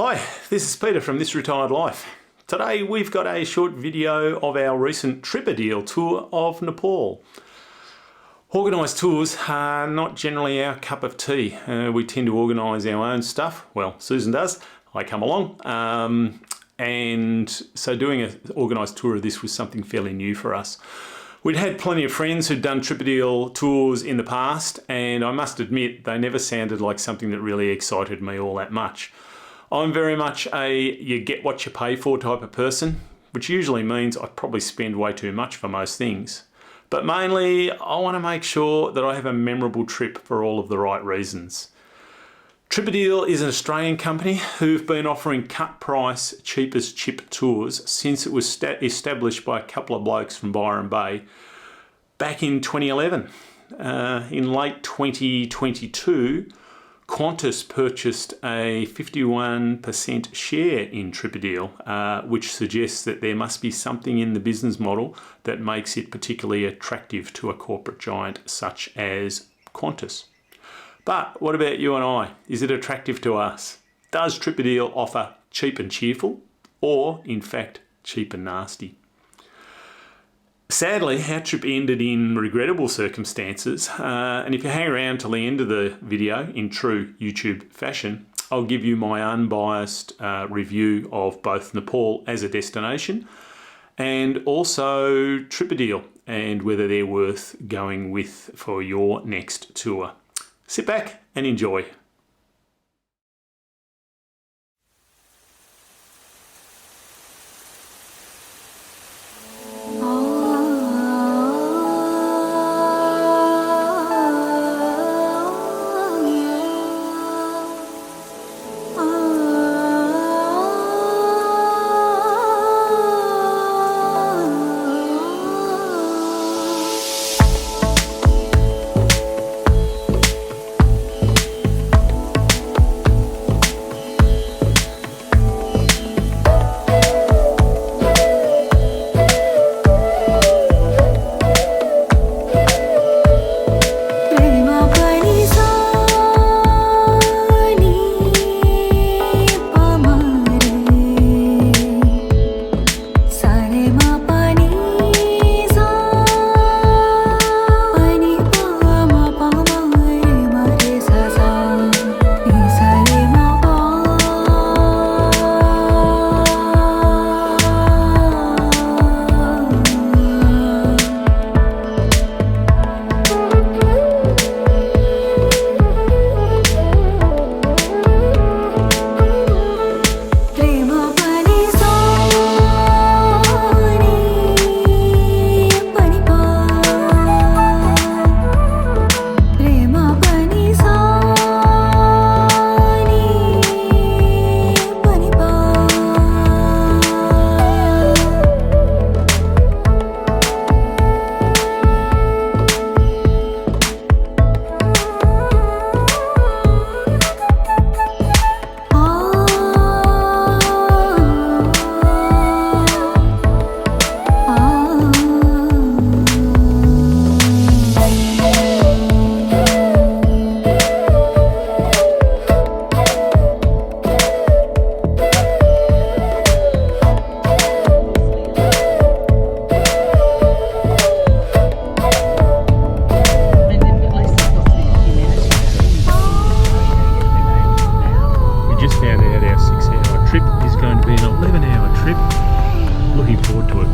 Hi, this is Peter from This Retired Life. Today we've got a short video of our recent Tripadeal tour of Nepal. Organised tours are not generally our cup of tea. We tend to organise our own stuff. Well, Susan does. I come along. And so doing an organised tour of this was something fairly new for us. We'd had plenty of friends who'd done Tripadeal tours in the past, and I must admit they never sounded like something that really excited me all that much. I'm very much a you get what you pay for type of person, which usually means I probably spend way too much for most things. But mainly, I want to make sure that I have a memorable trip for all of the right reasons. Tripadeal is an Australian company who've been offering cut price, cheap as chip tours since it was established by a couple of blokes from Byron Bay back in 2011. In late 2022, Qantas purchased a 51% share in Tripadeal, which suggests that there must be something in the business model that makes it particularly attractive to a corporate giant such as Qantas. But what about you and I? Is it attractive to us? Does Tripadeal offer cheap and cheerful, or in fact cheap and nasty? Sadly, our trip ended in regrettable circumstances, and if you hang around till the end of the video in true YouTube fashion, I'll give you my unbiased review of both Nepal as a destination and also Tripadeal and whether they're worth going with for your next tour. Sit back and enjoy.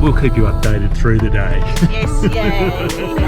We'll keep you updated through the day. Yes, yay!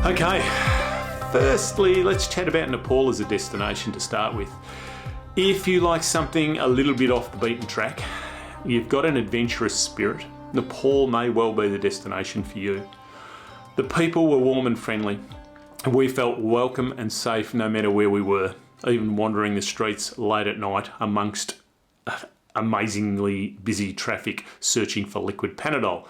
Okay, firstly, let's chat about Nepal as a destination to start with. If you like something a little bit off the beaten track, you've got an adventurous spirit, Nepal may well be the destination for you. The people were warm and friendly. We felt welcome and safe no matter where we were, even wandering the streets late at night amongst amazingly busy traffic searching for liquid Panadol.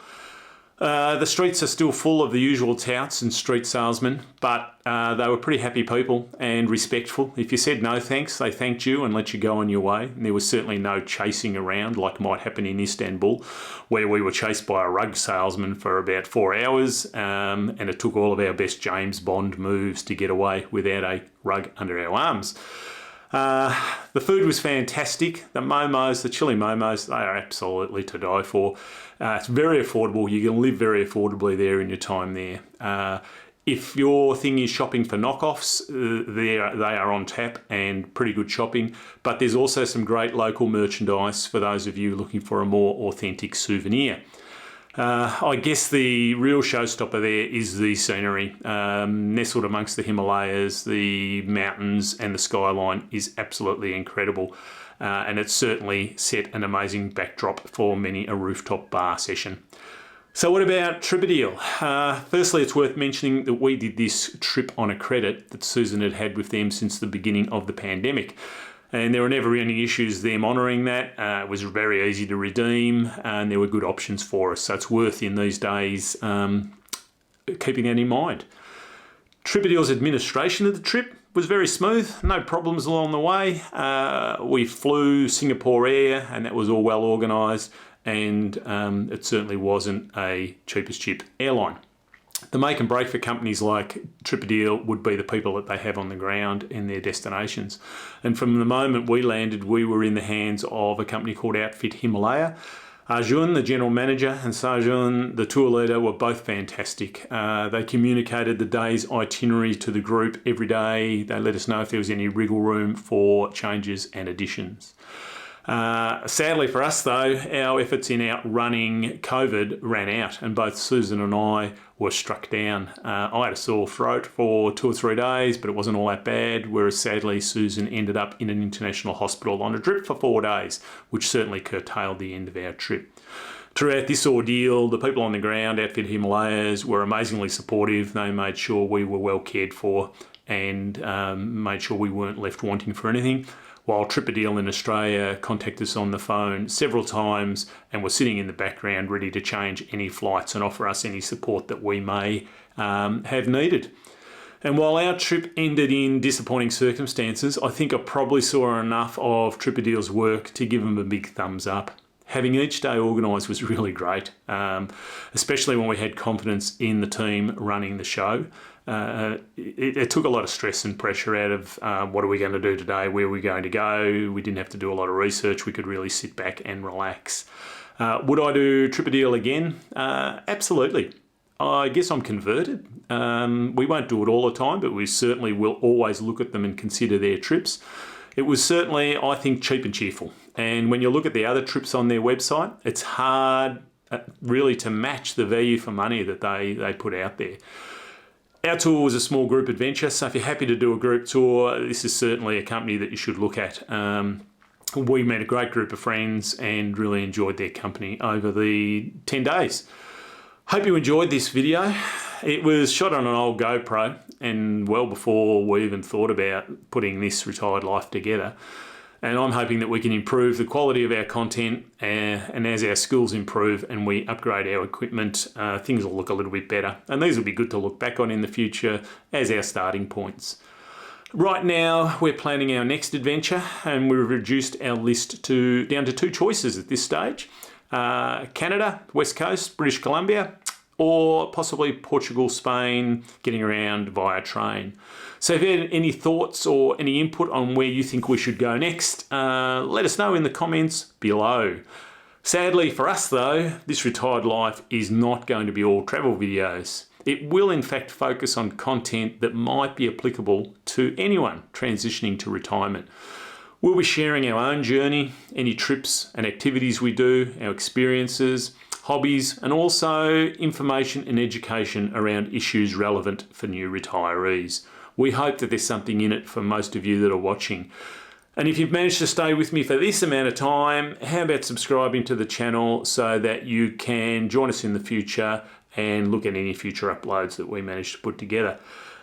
The streets are still full of the usual touts and street salesmen, but they were pretty happy people and respectful. If you said no thanks, they thanked you and let you go on your way. And there was certainly no chasing around like might happen in Istanbul, where we were chased by a rug salesman for about 4 hours, and it took all of our best James Bond moves to get away without a rug under our arms. The food was fantastic. The momos, the chili momos, they are absolutely to die for. It's very affordable. You can live very affordably there in your time there. If your thing is shopping for knockoffs, they are on tap and pretty good shopping. But there's also some great local merchandise for those of you looking for a more authentic souvenir. I guess the real showstopper there is the scenery. Nestled amongst the Himalayas, the mountains and the skyline is absolutely incredible. And it's certainly set an amazing backdrop for many a rooftop bar session. So what about Tripadeal? Firstly, it's worth mentioning that we did this trip on a credit that Susan had had with them since the beginning of the pandemic. And there were never any issues them honouring that. It was very easy to redeem and there were good options for us. So it's worth in these days keeping that in mind. Tripadeal's administration of the trip was very smooth, no problems along the way. We flew Singapore Air and that was all well organised, and it certainly wasn't a cheap as chip airline. The make and break for companies like Tripadeal would be the people that they have on the ground in their destinations. And from the moment we landed, we were in the hands of a company called Outfit Himalaya. Arjun, the general manager, and Sarjun, the tour leader, were both fantastic. They communicated the day's itinerary to the group every day. They let us know if there was any wriggle room for changes and additions. Sadly for us though, our efforts in outrunning COVID ran out and both Susan and I were struck down. I had a sore throat for 2 or 3 days, but it wasn't all that bad, whereas sadly Susan ended up in an international hospital on a drip for 4 days, which certainly curtailed the end of our trip. Throughout this ordeal, the people on the ground, Outfit Himalayas, were amazingly supportive. They made sure we were well cared for and made sure we weren't left wanting for anything. While Tripadeal in Australia contacted us on the phone several times and were sitting in the background ready to change any flights and offer us any support that we may have needed. And while our trip ended in disappointing circumstances, I think I probably saw enough of Tripadeal's work to give them a big thumbs up. Having each day organised was really great, especially when we had confidence in the team running the show. It took a lot of stress and pressure out of what are we going to do today, where are we going to go. We didn't have to do a lot of research. We could really sit back and relax. Would I do Tripadeal again? Absolutely. I guess I'm converted. We won't do it all the time, but we certainly will always look at them and consider their trips. It was certainly, I think, cheap and cheerful. And when you look at the other trips on their website, it's hard really to match the value for money that they put out there. Our tour was a small group adventure, so if you're happy to do a group tour, this is certainly a company that you should look at. We met a great group of friends and really enjoyed their company over the 10 days. Hope you enjoyed this video. It was shot on an old GoPro and well before we even thought about putting this retired life together. And I'm hoping that we can improve the quality of our content and as our skills improve and we upgrade our equipment, things will look a little bit better. And these will be good to look back on in the future as our starting points. Right now, we're planning our next adventure and we've reduced our list down to 2 choices at this stage. Canada, West Coast, British Columbia, or possibly Portugal, Spain, getting around via train. So if you have any thoughts or any input on where you think we should go next, let us know in the comments below. Sadly for us though, this retired life is not going to be all travel videos. It will in fact focus on content that might be applicable to anyone transitioning to retirement. We'll be sharing our own journey, any trips and activities we do, our experiences, hobbies, and also information and education around issues relevant for new retirees. We hope that there's something in it for most of you that are watching. And if you've managed to stay with me for this amount of time, how about subscribing to the channel so that you can join us in the future and look at any future uploads that we manage to put together.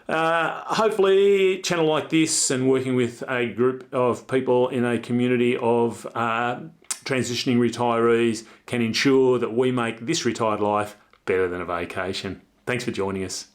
Hopefully a channel like this and working with a group of people in a community of transitioning retirees can ensure that we make this retired life better than a vacation. Thanks for joining us.